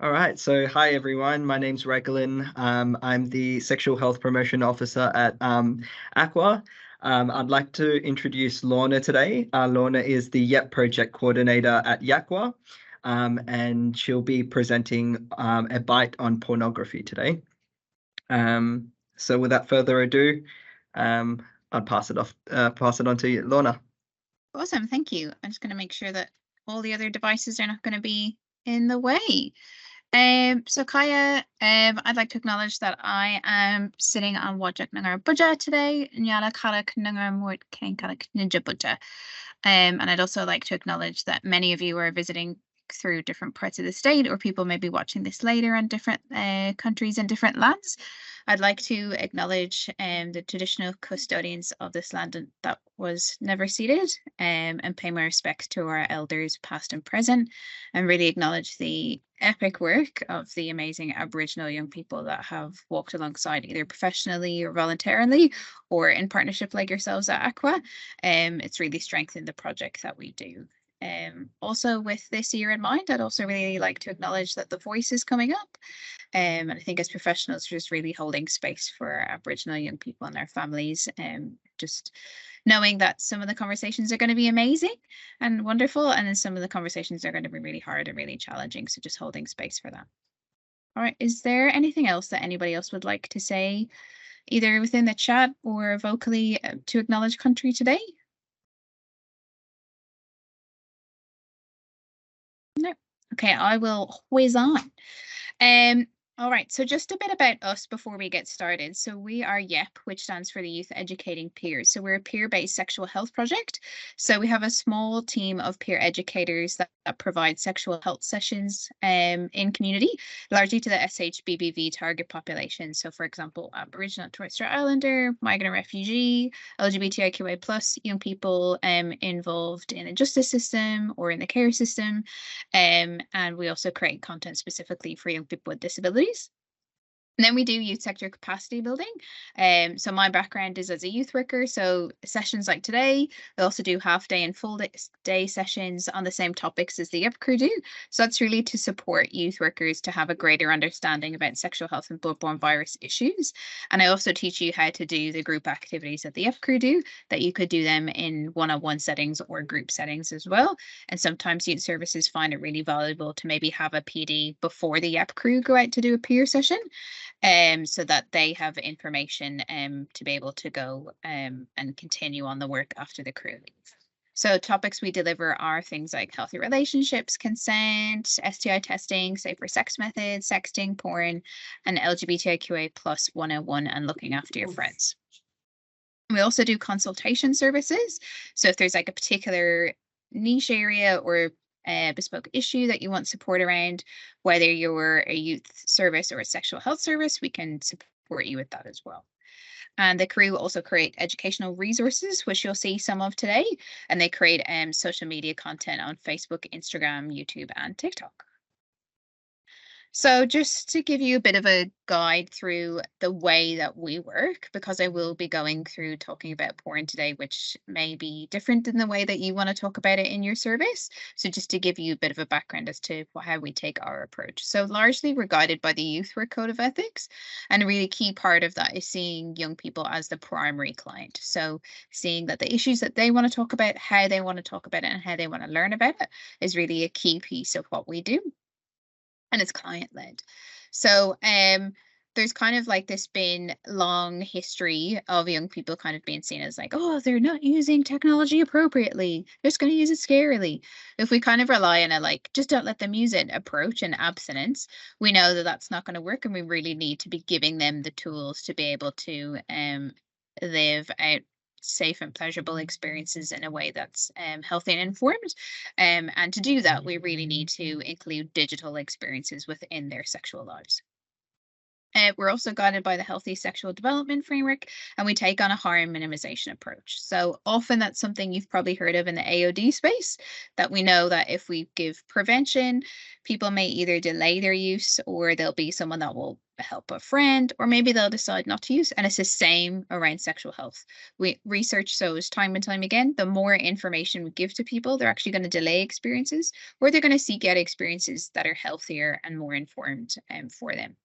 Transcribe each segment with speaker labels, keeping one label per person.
Speaker 1: All right. So, hi everyone. My name's Regolin. I'm the Sexual Health Promotion Officer at Aqua. I'd like to introduce Lorna today. Lorna is the YEP Project Coordinator at Yakwa, and she'll be presenting a bite on pornography today. So, without further ado, I'll pass it on to you, Lorna.
Speaker 2: Awesome, thank you. I'm just going to make sure that all the other devices are not going to be in the way. So Kaya, I'd like to acknowledge that I am sitting on Wajak Nangar Buja today, Nyala Kala Nangar Mort King Kala Ninja Buja. And I'd also like to acknowledge that many of you are visiting through different parts of the state, or people may be watching this later in different countries and different lands. I'd like to acknowledge the traditional custodians of this land that was never ceded, and pay my respects to our elders, past and present, and really acknowledge the epic work of the amazing Aboriginal young people that have walked alongside either professionally or voluntarily or in partnership like yourselves at Aqua. It's really strengthened the project that we do. Also, with this year in mind, I'd also really like to acknowledge that the voice is coming up. And I think as professionals, just really holding space for Aboriginal young people and their families, just knowing that some of the conversations are going to be amazing and wonderful, and then some of the conversations are going to be really hard and really challenging. So just holding space for that. All right. Is there anything else that anybody else would like to say, either within the chat or vocally, to acknowledge country today? No. Okay, I will whiz on. All right, so just a bit about us before we get started. So we are YEP, which stands for the Youth Educating Peers. So we're a peer-based sexual health project. So we have a small team of peer educators that provide sexual health sessions in community, largely to the SHBBV target population. So for example, Aboriginal and Torres Strait Islander, migrant and refugee, LGBTIQA plus young people involved in the justice system or in the care system. And we also create content specifically for young people with disabilities. And then we do youth sector capacity building. So my background is as a youth worker. So sessions like today, we also do half day and full day sessions on the same topics as the YEP crew do. So that's really to support youth workers to have a greater understanding about sexual health and bloodborne virus issues. And I also teach you how to do the group activities that the YEP crew do, that you could do them in one-on-one settings or group settings as well. And sometimes youth services find it really valuable to maybe have a PD before the YEP crew go out to do a peer session, so that they have information to be able to go and continue on the work after the crew leave. So topics we deliver are things like healthy relationships, consent, STI testing, safer sex methods, sexting, porn, and LGBTIQA plus 101 and looking after your friends. We also do consultation services. So if there's like a particular niche area or a bespoke issue that you want support around, whether you're a youth service or a sexual health service, we can support you with that as well. And the crew also create educational resources, which you'll see some of today. And they create social media content on Facebook, Instagram, YouTube, and TikTok. So just to give you a bit of a guide through the way that we work, because I will be going through talking about porn today, which may be different than the way that you want to talk about it in your service. So just to give you a bit of a background as to how we take our approach. So largely we're guided by the Youth Work Code of Ethics. And a really key part of that is seeing young people as the primary client. So seeing that the issues that they want to talk about, how they want to talk about it, and how they want to learn about it is really a key piece of what we do, and it's client led. So there's kind of like this been long history of young people kind of being seen as like, oh, they're not using technology appropriately, they're just going to use it scarily. If we kind of rely on a like just don't let them use it approach and abstinence, we know that that's not going to work, and we really need to be giving them the tools to be able to live out safe and pleasurable experiences in a way that's healthy and informed. And to do that, we really need to include digital experiences within their sexual lives. We're also guided by the Healthy Sexual Development Framework, and we take on a harm minimization approach. So often that's something you've probably heard of in the AOD space, that we know that if we give prevention, people may either delay their use, or there'll be someone that will help a friend, or maybe they'll decide not to use. And it's the same around sexual health. Research shows time and time again, the more information we give to people, they're actually going to delay experiences, or they're going to seek out experiences that are healthier and more informed for them.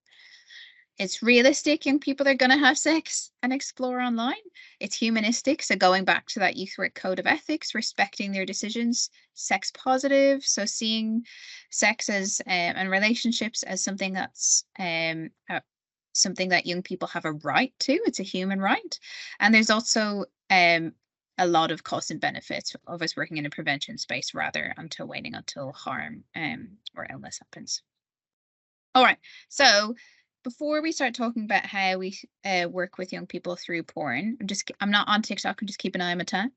Speaker 2: It's realistic young people are going to have sex and explore online. It's humanistic. So going back to that youth work code of ethics, respecting their decisions, sex positive. So seeing sex as and relationships as something that's something that young people have a right to. It's a human right. And there's also a lot of costs and benefits of us working in a prevention space rather until waiting until harm or illness happens. All right. So before we start talking about how we work with young people through porn, I'm not on TikTok. I'm just keep an eye on my time.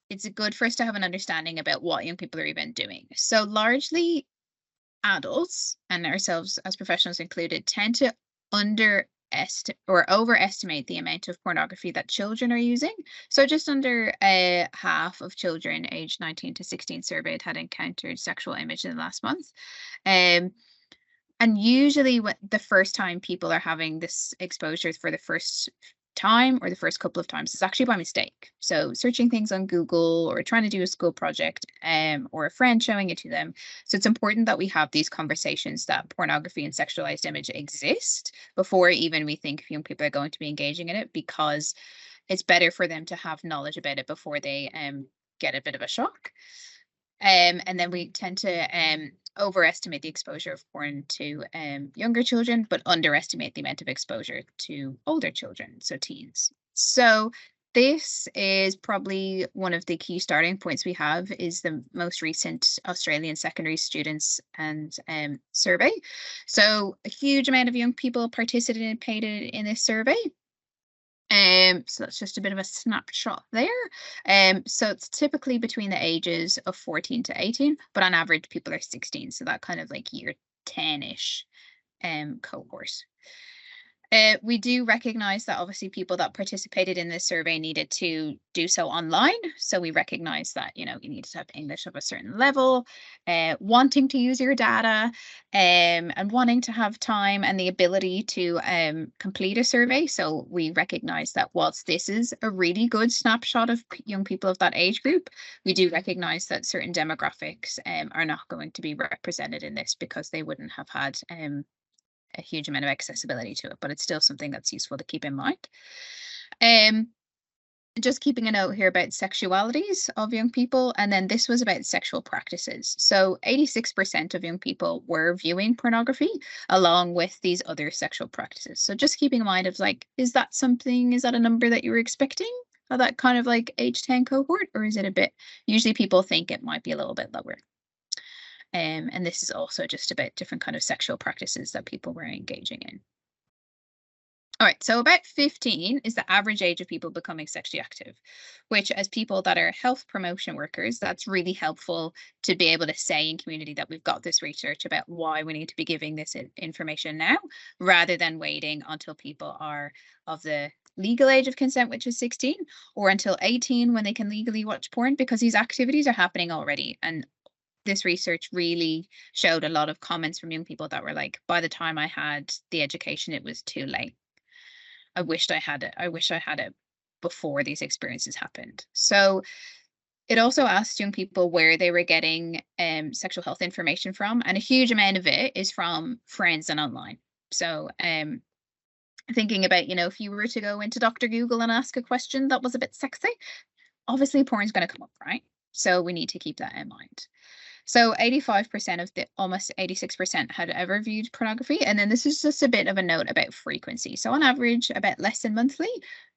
Speaker 2: It's good for us to have an understanding about what young people are even doing. So largely adults, and ourselves as professionals included, tend to overestimate the amount of pornography that children are using. So just under half of children aged 19 to 16 surveyed had encountered sexual image in the last month. And usually the first time people are having this exposure for the first time or the first couple of times is actually by mistake. So searching things on Google or trying to do a school project or a friend showing it to them. So it's important that we have these conversations that pornography and sexualized image exist before even we think young people are going to be engaging in it, because it's better for them to have knowledge about it before they get a bit of a shock. And then we tend to overestimate the exposure of porn to younger children, but underestimate the amount of exposure to older children, so teens. So this is probably one of the key starting points we have, is the most recent Australian secondary students and survey. So a huge amount of young people participated in this survey. So that's just a bit of a snapshot there. So it's typically between the ages of 14 to 18, but on average, people are 16. So that kind of like year 10-ish cohort. We do recognize that obviously people that participated in this survey needed to do so online. So we recognize that, you need to have English of a certain level, wanting to use your data, and wanting to have time and the ability to complete a survey. So we recognize that whilst this is a really good snapshot of young people of that age group, we do recognize that certain demographics are not going to be represented in this, because they wouldn't have had a huge amount of accessibility to it, but it's still something that's useful to keep in mind. Just keeping a note here about sexualities of young people, and then this was about sexual practices. So 86% of young people were viewing pornography along with these other sexual practices. So just keeping in mind of like, is that a number that you were expecting of that kind of like age 10 cohort, or is it a bit, usually people think it might be a little bit lower. And this is also just about different kind of sexual practices that people were engaging in. All right, so about 15 is the average age of people becoming sexually active, which as people that are health promotion workers, that's really helpful to be able to say in community that we've got this research about why we need to be giving this information now, rather than waiting until people are of the legal age of consent, which is 16, or until 18 when they can legally watch porn, because these activities are happening already. And this research really showed a lot of comments from young people that were like, by the time I had the education, it was too late. I wished I had it. I wish I had it before these experiences happened. So it also asked young people where they were getting sexual health information from. And a huge amount of it is from friends and online. So thinking about, if you were to go into Dr. Google and ask a question that was a bit sexy, obviously porn's going to come up, right? So we need to keep that in mind. So 85% of the almost 86% had ever viewed pornography. And then this is just a bit of a note about frequency. So on average, about less than monthly,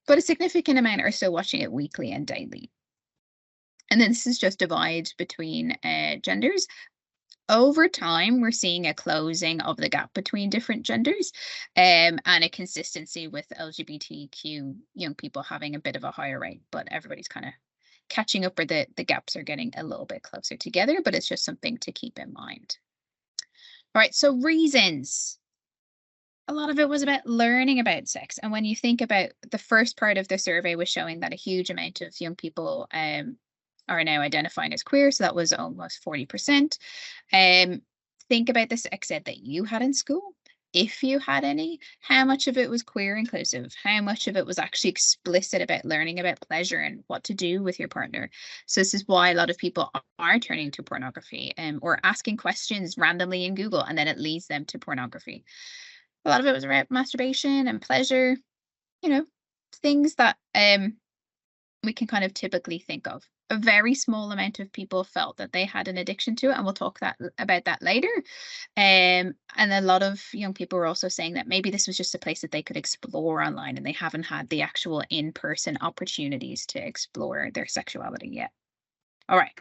Speaker 2: but a significant amount are still watching it weekly and daily. And then this is just divided between genders. Over time, we're seeing a closing of the gap between different genders and a consistency with LGBTQ young people having a bit of a higher rate, but everybody's kind of catching up, or the gaps are getting a little bit closer together, but it's just something to keep in mind. All right, so reasons a lot of it was about learning about sex. And when you think about the first part of the survey was showing that a huge amount of young people are now identifying as queer. So that was almost 40%. Think about the sex ed that you had in school. If you had any, how much of it was queer inclusive? How much of it was actually explicit about learning about pleasure and what to do with your partner? So this is why a lot of people are turning to pornography or asking questions randomly in Google, and then it leads them to pornography. A lot of it was around masturbation and pleasure, you know, things that we can kind of typically think of. A very small amount of people felt that they had an addiction to it, and we'll talk about that later. And a lot of young people were also saying that maybe this was just a place that they could explore online, and they haven't had the actual in-person opportunities to explore their sexuality yet. All right.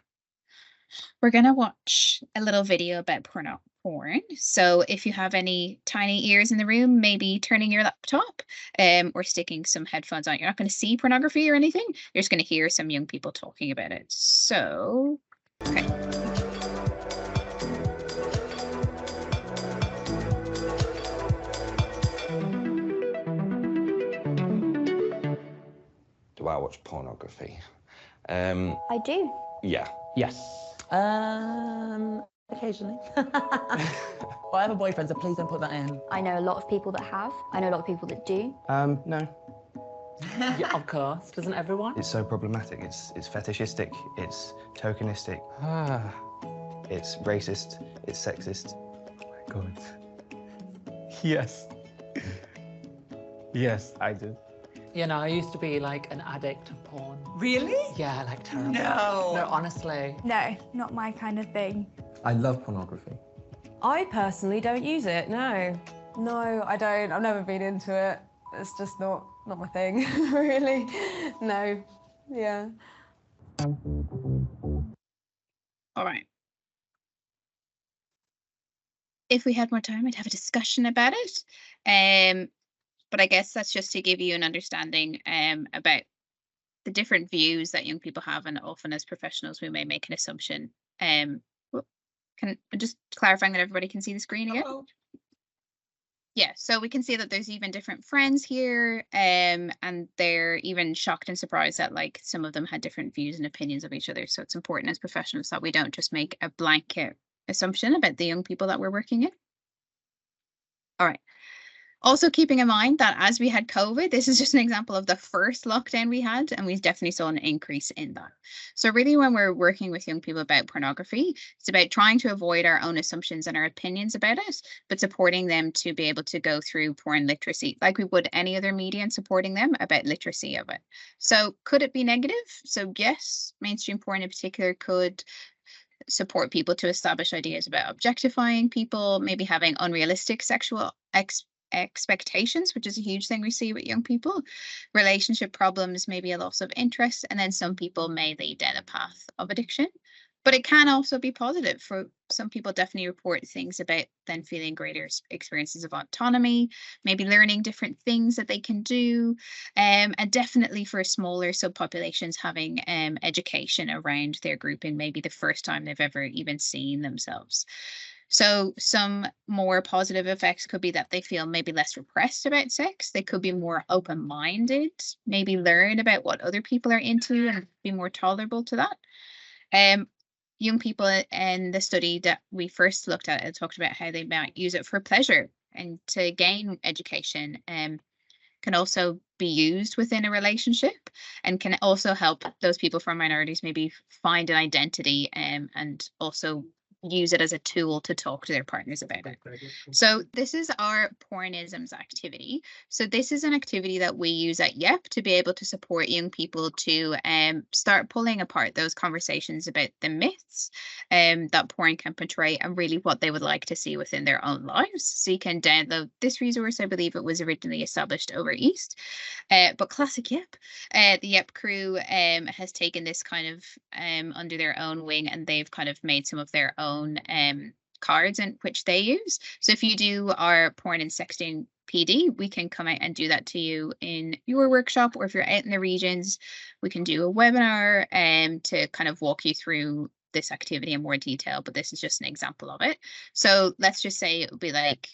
Speaker 2: We're going to watch a little video about porn. So if you have any tiny ears in the room, maybe turning your laptop or sticking some headphones on. You're not going to see pornography or anything. You're just going to hear some young people talking about it. So, okay.
Speaker 3: Do I watch pornography?
Speaker 4: I do.
Speaker 3: Yeah.
Speaker 5: Yes. Occasionally. Well, I have a boyfriend, so please don't put that in.
Speaker 4: I know a lot of people that have. I know a lot of people that do.
Speaker 6: No.
Speaker 5: Yeah, of course. Doesn't everyone?
Speaker 6: It's so problematic. It's fetishistic. It's tokenistic. It's racist. It's sexist. Oh my God. Yes. Yes, I do.
Speaker 5: You know, I used to be like an addict of porn.
Speaker 7: Really?
Speaker 5: Yeah, like terrible.
Speaker 7: No.
Speaker 5: No, honestly.
Speaker 8: No, not my kind of thing.
Speaker 6: I love pornography.
Speaker 9: I personally don't use it, no. No, I don't. I've never been into it. It's just not my thing, really. No, yeah.
Speaker 2: All right. If we had more time, I'd have a discussion about it. But I guess that's just to give you an understanding about the different views that young people have, and often as professionals, we may make an assumption. Can I just clarifying that everybody can see the screen again?
Speaker 7: Uh-oh.
Speaker 2: Yeah, so we can see that there's even different friends here, and they're even shocked and surprised that like some of them had different views and opinions of each other. So it's important as professionals that we don't just make a blanket assumption about the young people that we're working in. All right. Also keeping in mind that as we had COVID, this is just an example of the first lockdown we had, and we definitely saw an increase in that. So really when we're working with young people about pornography, it's about trying to avoid our own assumptions and our opinions about it, but supporting them to be able to go through porn literacy like we would any other media, and supporting them about literacy of it. So could it be negative? So yes, mainstream porn in particular could support people to establish ideas about objectifying people, maybe having unrealistic sexual expectations, which is a huge thing we see with young people, relationship problems, maybe a loss of interest, and then some people may lead down a path of addiction. But it can also be positive. For some people, definitely report things about then feeling greater experiences of autonomy, maybe learning different things that they can do, and definitely for smaller subpopulations having education around their grouping, maybe the first time they've ever even seen themselves. So some more positive effects could be that they feel maybe less repressed about sex. They could be more open-minded, maybe learn about what other people are into and be more tolerable to that. Young people in the study that we first looked at and talked about how they might use it for pleasure and to gain education, can also be used within a relationship, and can also help those people from minorities maybe find an identity and also use it as a tool to talk to their partners about it. So this is our Pornisms activity. So this is an activity that we use at YEP to be able to support young people to start pulling apart those conversations about the myths that porn can portray, and really what they would like to see within their own lives. So you can download this resource. I believe it was originally established over East, but classic YEP. The YEP crew has taken this kind of under their own wing, and they've kind of made some of their own cards in which they use. So if you do our porn and sexting PD, we can come out and do that to you in your workshop, or if you're out in the regions, we can do a webinar to kind of walk you through this activity in more detail, but this is just an example of it. So let's just say it would be like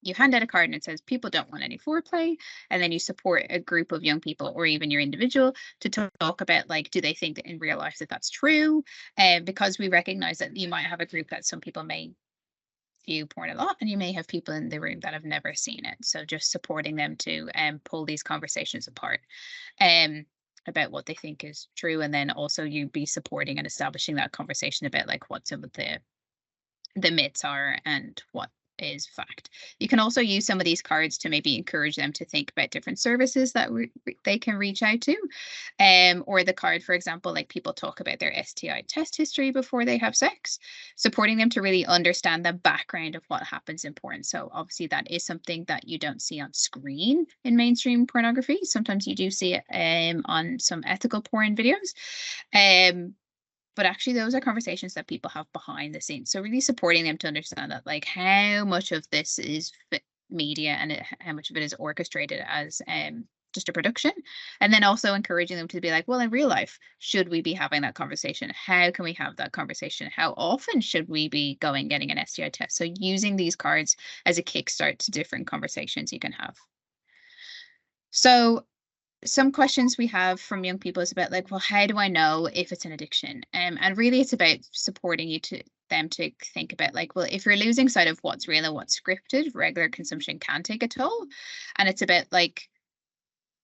Speaker 2: you hand out a card and it says people don't want any foreplay, and then you support a group of young people or even your individual to talk about, like, do they think that in real life that that's true? Because we recognize that you might have a group that some people may view porn a lot, and you may have people in the room that have never seen it. So just supporting them to pull these conversations apart about what they think is true, and then also you be supporting and establishing that conversation about like what some of the myths are and what is fact. You can also use some of these cards to maybe encourage them to think about different services that they can reach out to. Or the card, for example, like people talk about their STI test history before they have sex, supporting them to really understand the background of what happens in porn. So obviously that is something that you don't see on screen in mainstream pornography. Sometimes you do see it on some ethical porn videos. But actually those are conversations that people have behind the scenes. So really supporting them to understand that, like, how much of this is media and how much of it is orchestrated as just a production. And then also encouraging them to be like, well, in real life, should we be having that conversation? How can we have that conversation? How often should we be getting an STI test? So using these cards as a kickstart to different conversations you can have. So some questions we have from young people is about like, well, how do I know if it's an addiction? And really it's about supporting them to think about like, well, if you're losing sight of what's real and what's scripted, regular consumption can take a toll. And it's about like,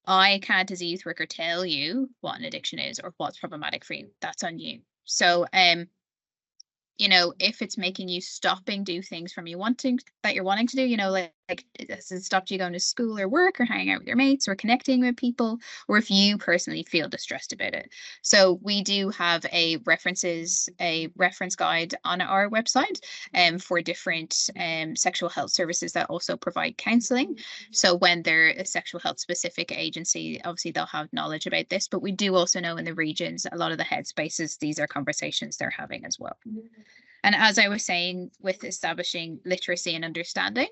Speaker 2: I can't as a youth worker tell you what an addiction is or what's problematic for you. That's on you. So you know, if it's making you stopping do things from you're wanting to do, you know, like has it stopped you going to school or work or hanging out with your mates or connecting with people, or if you personally feel distressed about it. So we do have a reference guide on our website for different sexual health services that also provide counselling. So when they're a sexual health specific agency, obviously they'll have knowledge about this, but we do also know in the regions, a lot of the headspaces, these are conversations they're having as well. And as I was saying, with establishing literacy and understanding,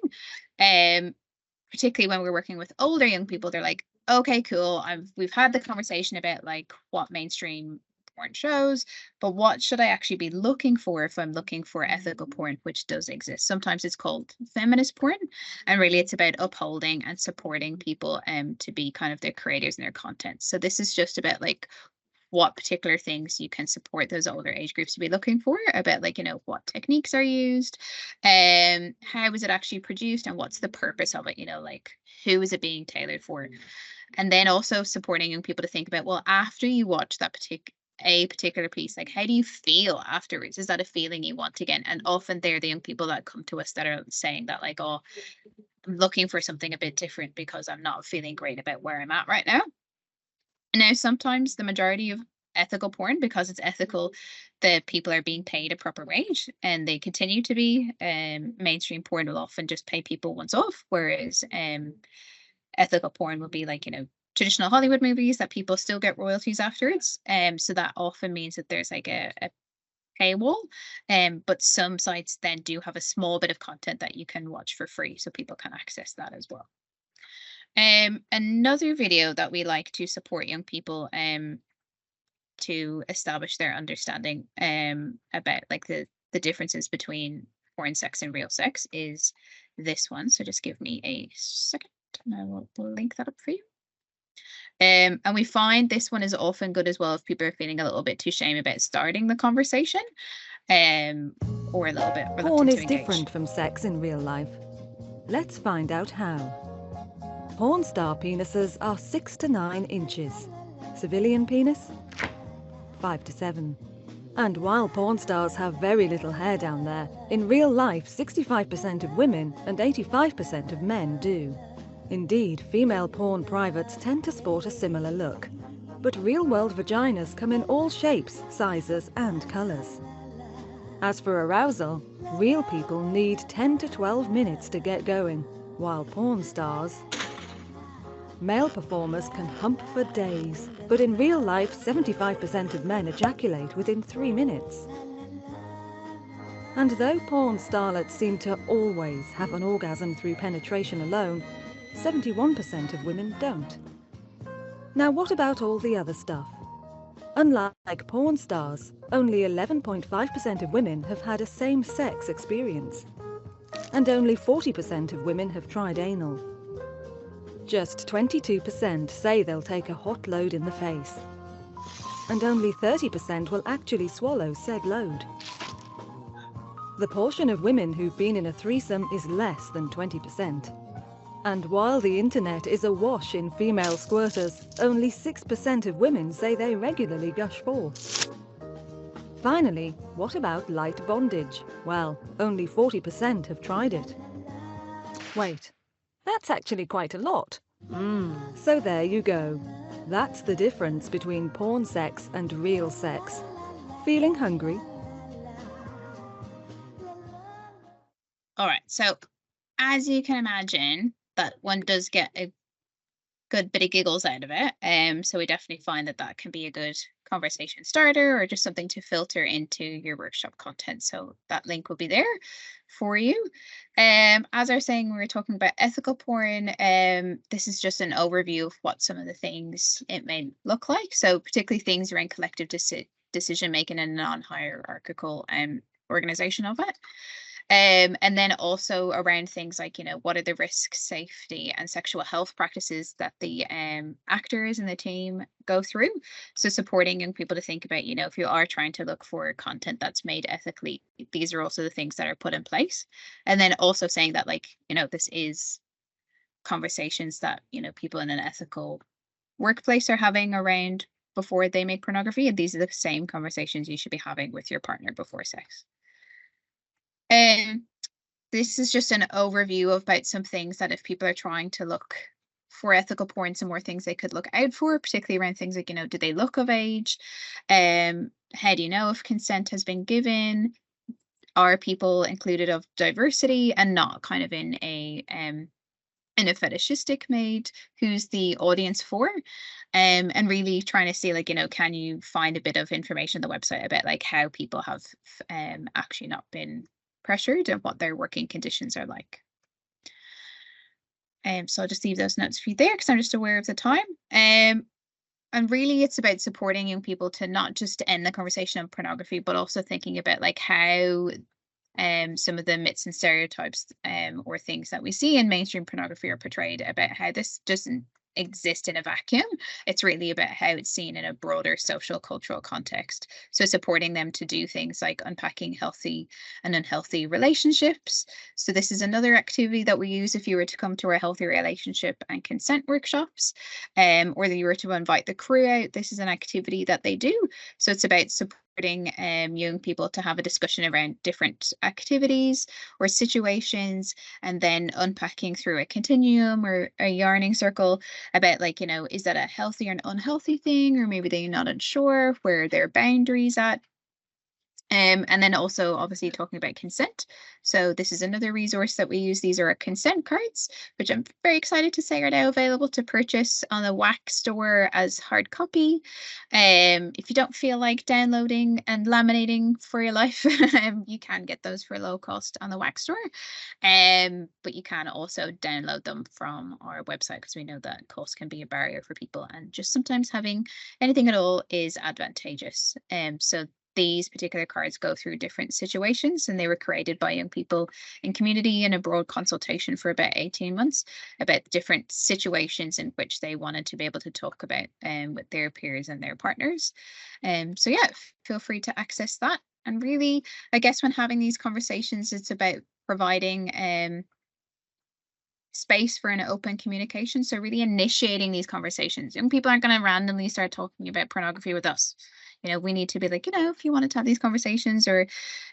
Speaker 2: particularly when we're working with older young people, they're like, okay, cool. We've had the conversation about like what mainstream porn shows, but what should I actually be looking for if I'm looking for ethical porn, which does exist. Sometimes it's called feminist porn, and really it's about upholding and supporting people to be kind of their creators and their content. So this is just about like what particular things you can support those older age groups to be looking for, about like, you know, what techniques are used, how is it actually produced, and what's the purpose of it, you know, like who is it being tailored for. And then also supporting young people to think about, well, after you watch that particular piece, like how do you feel afterwards? Is that a feeling you want again? And often they're the young people that come to us that are saying that like, oh, I'm looking for something a bit different because I'm not feeling great about where I'm at right now. Now, sometimes the majority of ethical porn, because it's ethical, the people are being paid a proper wage and they continue to be. Mainstream porn will often just pay people once off, whereas ethical porn will be like, you know, traditional Hollywood movies that people still get royalties afterwards. So that often means that there's like a paywall. But some sites then do have a small bit of content that you can watch for free, so people can access that as well. Another video that we like to support young people to establish their understanding about like the differences between porn sex and real sex is this one. So just give me a second and I will link that up for you. And we find this one is often good as well if people are feeling a little bit too shame about starting the conversation or a little bit reluctant
Speaker 7: Porn is
Speaker 2: to engage.
Speaker 7: different from sex in real life. Let's find out how. Porn star penises are 6 to 9 inches. Civilian penis? 5 to 7. And while porn stars have very little hair down there, in real life 65% of women and 85% of men do. Indeed, female porn privates tend to sport a similar look. But real-world vaginas come in all shapes, sizes and colours. As for arousal, real people need 10 to 12 minutes to get going, while porn stars... Male performers can hump for days, but in real life 75% of men ejaculate within 3 minutes. And though porn starlets seem to always have an orgasm through penetration alone, 71% of women don't. Now what about all the other stuff? Unlike porn stars, only 11.5% of women have had a same-sex experience. and only 40% of women have tried anal. Just 22% say they'll take a hot load in the face, and only 30% will actually swallow said load. The portion of women who've been in a threesome is less than 20%. And while the internet is awash in female squirters, only 6% of women say they regularly gush forth. Finally, what about light bondage? Well, only 40% have tried it. Wait, that's actually quite a lot. So there you go. That's the difference between porn sex and real sex. Feeling hungry?
Speaker 2: All right, so as you can imagine, that one does get a good bit of giggles out of it. So we definitely find that can be a good conversation starter or just something to filter into your workshop content. So that link will be there for you. As I was saying, we were talking about ethical porn. This is just an overview of what some of the things it may look like. So particularly things around collective decision making and non-hierarchical organization of it. And then also around things like, what are the risks, safety, and sexual health practices that the actors and the team go through. So supporting young people to think about, if you are trying to look for content that's made ethically, these are also the things that are put in place. And then also saying that, this is conversations that, people in an ethical workplace are having around before they make pornography. And these are the same conversations you should be having with your partner before sex. This is just an overview of about some things that if people are trying to look for ethical porn, some more things they could look out for, particularly around things like, do they look of age? How do you know if consent has been given? Are people included of diversity and not kind of in a fetishistic mode? Who's the audience for? And really trying to see, can you find a bit of information on the website about how people have actually not been pressured and what their working conditions are like. So I'll just leave those notes for you there because I'm just aware of the time. And really it's about supporting young people to not just end the conversation on pornography, but also thinking about how some of the myths and stereotypes or things that we see in mainstream pornography are portrayed about how this doesn't exist in a vacuum. It's really about how it's seen in a broader social cultural context. So supporting them to do things like unpacking healthy and unhealthy relationships. So this is another activity that we use if you were to come to our healthy relationship and consent workshops, or that you were to invite the crew out. This is an activity that they do. So it's about supporting young people to have a discussion around different activities or situations, and then unpacking through a continuum or a yarning circle about is that a healthy or an unhealthy thing, or maybe they're not unsure where their boundaries at. And then also obviously talking about consent. So this is another resource that we use. These are our consent cards, which I'm very excited to say are now available to purchase on the WAC store as hard copy. If you don't feel like downloading and laminating for your life, you can get those for low cost on the WAC store. But you can also download them from our website because we know that cost can be a barrier for people, and just sometimes having anything at all is advantageous. So these particular cards go through different situations, and they were created by young people in community in a broad consultation for about 18 months about different situations in which they wanted to be able to talk about with their peers and their partners. So yeah, feel free to access that. And really, I guess when having these conversations, it's about providing space for an open communication. So really initiating these conversations. Young people aren't going to randomly start talking about pornography with us. We need to be like, if you wanted to have these conversations, or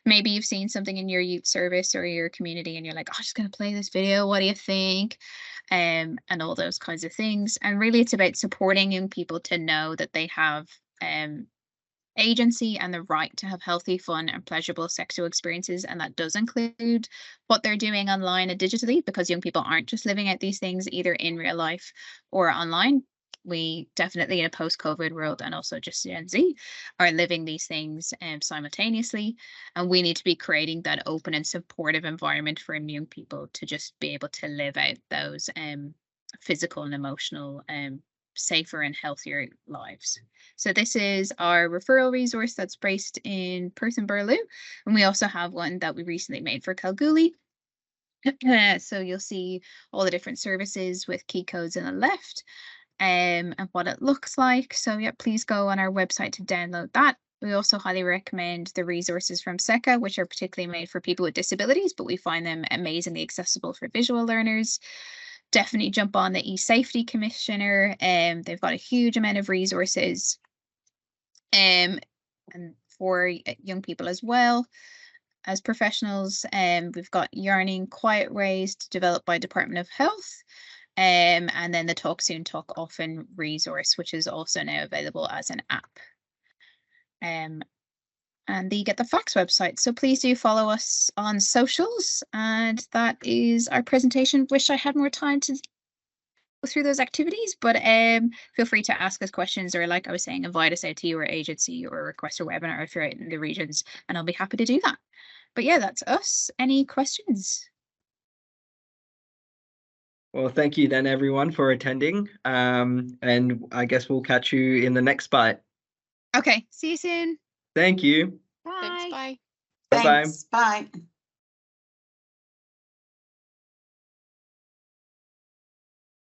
Speaker 2: maybe you've seen something in your youth service or your community and you're like, I'm just going to play this video. What do you think? And all those kinds of things. And really it's about supporting young people to know that they have agency and the right to have healthy, fun, and pleasurable sexual experiences. And that does include what they're doing online and digitally, because young people aren't just living out these things either in real life or online. We definitely, in a post-COVID world, and also just Gen Z, are living these things simultaneously. And we need to be creating that open and supportive environment for young people to just be able to live out those physical and emotional safer and healthier lives. So this is our referral resource that's based in Perth and Burloo. And we also have one that we recently made for Kalgoorlie. So you'll see all the different services with key codes on the left, and what it looks like. So yeah, please go on our website to download that. We also highly recommend the resources from SECA, which are particularly made for people with disabilities, but we find them amazingly accessible for visual learners. Definitely jump on the eSafety Commissioner. They've got a huge amount of resources, and for young people as well as professionals. We've got Yarning Quiet Ways developed by Department of Health. And then the Talk Soon, Talk Often resource, which is also now available as an app. And you get the FACS website. So please do follow us on socials. And that is our presentation. Wish I had more time to go through those activities, but feel free to ask us questions, or like I was saying, invite us out to your agency or request a webinar if you're out in the regions, and I'll be happy to do that. But yeah, that's us. Any questions?
Speaker 1: Well, thank you then, everyone, for attending. And I guess we'll catch you in the next bite.
Speaker 2: Okay, see you soon.
Speaker 1: Thank you.
Speaker 2: Bye.
Speaker 10: Thanks, bye.
Speaker 1: Bye-bye.
Speaker 10: Thanks, bye.